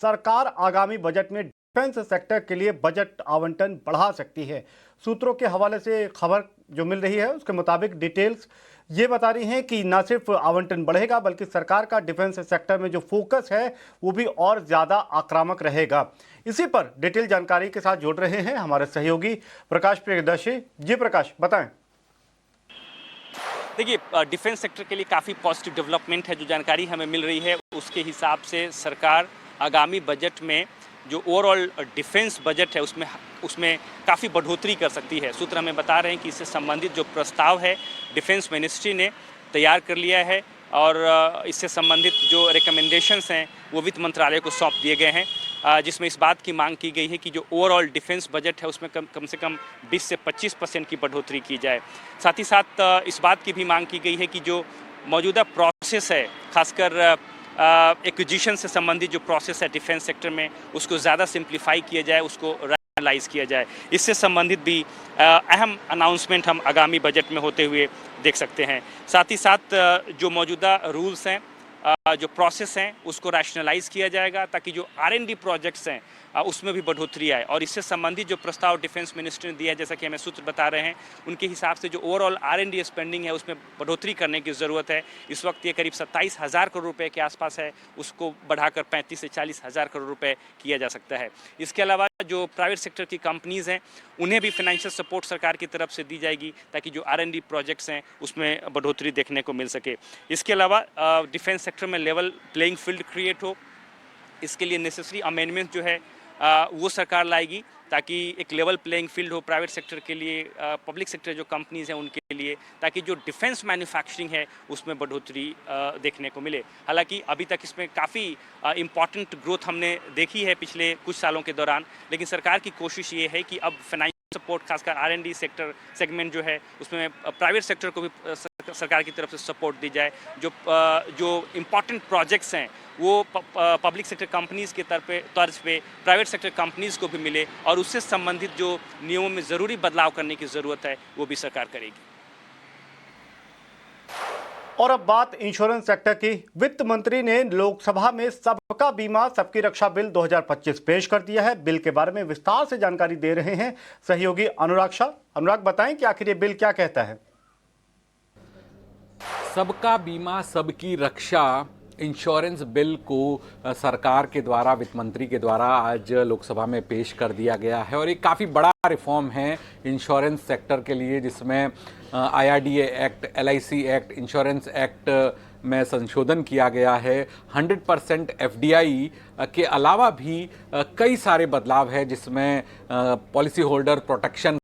सरकार आगामी बजट में डिफेंस सेक्टर के लिए बजट आवंटन बढ़ा सकती है। सूत्रों के हवाले से खबर जो मिल रही है उसके मुताबिक डिटेल्स ये बता रही हैं कि न सिर्फ आवंटन बढ़ेगा बल्कि सरकार का डिफेंस सेक्टर में जो फोकस है वो भी और ज़्यादा आक्रामक रहेगा। इसी पर डिटेल जानकारी के साथ जुड़ रहे हैं हमारे सहयोगी प्रकाश प्रियदर्शी। जी प्रकाश, बताएं। देखिए, डिफेंस सेक्टर के लिए काफ़ी पॉजिटिव डेवलपमेंट है। जो जानकारी हमें मिल रही है उसके हिसाब से सरकार आगामी बजट में जो ओवरऑल डिफेंस बजट है उसमें काफ़ी बढ़ोतरी कर सकती है। सूत्र हमें बता रहे हैं कि इससे संबंधित जो प्रस्ताव है डिफेंस मिनिस्ट्री ने तैयार कर लिया है और इससे संबंधित जो रिकमेंडेशंस हैं वो वित्त मंत्रालय को सौंप दिए गए हैं, जिसमें इस बात की मांग की गई है कि जो ओवरऑल डिफेंस बजट है उसमें कम से कम 20 से 25% की बढ़ोतरी की जाए। साथ ही साथ इस बात की भी मांग की गई है कि जो मौजूदा प्रोसेस है, खासकर एक्विजिशन से संबंधित जो प्रोसेस है डिफेंस सेक्टर में, उसको ज़्यादा सिंप्लीफाई किया जाए, उसको रैशनलाइज किया जाए। इससे संबंधित भी अहम अनाउंसमेंट हम आगामी बजट में होते हुए देख सकते हैं। साथ ही साथ जो मौजूदा रूल्स हैं, जो प्रोसेस हैं, उसको रैशनलाइज किया जाएगा ताकि जो R&D प्रोजेक्ट्स हैं उसमें भी बढ़ोतरी आए। और इससे संबंधित जो प्रस्ताव डिफेंस मिनिस्ट्री ने दिया है, जैसा कि हमें सूत्र बता रहे हैं, उनके हिसाब से जो ओवरऑल R&D स्पेंडिंग है उसमें बढ़ोतरी करने की ज़रूरत है। इस वक्त ये करीब 27,000 करोड़ रुपए के आसपास है, उसको बढ़ाकर 35 से 40,000 करोड़ रुपए किया जा सकता है। इसके अलावा जो प्राइवेट सेक्टर की कंपनीज़ हैं उन्हें भी फाइनेंशियल सपोर्ट सरकार की तरफ से दी जाएगी ताकि जो R&D प्रोजेक्ट्स हैं उसमें बढ़ोतरी देखने को मिल सके। इसके अलावा डिफेंस सेक्टर में लेवल प्लेइंग फील्ड क्रिएट हो, इसके लिए नेसेसरी अमेंडमेंट जो है वो सरकार लाएगी ताकि एक लेवल प्लेइंग फील्ड हो प्राइवेट सेक्टर के लिए, पब्लिक सेक्टर जो कंपनीज़ हैं उनके लिए, ताकि जो डिफेंस मैन्युफैक्चरिंग है उसमें बढ़ोतरी देखने को मिले। हालांकि अभी तक इसमें काफ़ी इम्पॉर्टेंट ग्रोथ हमने देखी है पिछले कुछ सालों के दौरान, लेकिन सरकार की कोशिश ये है कि अब फाइनेंशियल सपोर्ट, खासकर R&D सेक्टर सेगमेंट जो है उसमें प्राइवेट सेक्टर को भी सरकार की तरफ से सपोर्ट दी जाए। जो इम्पॉर्टेंट प्रोजेक्ट्स हैं वो पब्लिक सेक्टर कंपनीज़ के तर्ज पे प्राइवेट सेक्टर कंपनीज़ को भी मिले और उससे संबंधित जो नियमों में ज़रूरी बदलाव करने की ज़रूरत है वो भी सरकार करेगी। और अब बात इंश्योरेंस सेक्टर की। वित्त मंत्री ने लोकसभा में सबका बीमा सबकी रक्षा बिल 2025 पेश कर दिया है। बिल के बारे में विस्तार से जानकारी दे रहे हैं सहयोगी अनुराग शाह। अनुराग, बताएं कि आखिर ये बिल क्या कहता है। सबका बीमा सबकी रक्षा इंश्योरेंस बिल को सरकार के द्वारा, वित्त मंत्री के द्वारा आज लोकसभा में पेश कर दिया गया है और एक काफ़ी बड़ा रिफॉर्म है इंश्योरेंस सेक्टर के लिए, जिसमें IRDA act, LIC act, insurance act में संशोधन किया गया है। 100% FDI के अलावा भी कई सारे बदलाव है जिसमें पॉलिसी होल्डर प्रोटेक्शन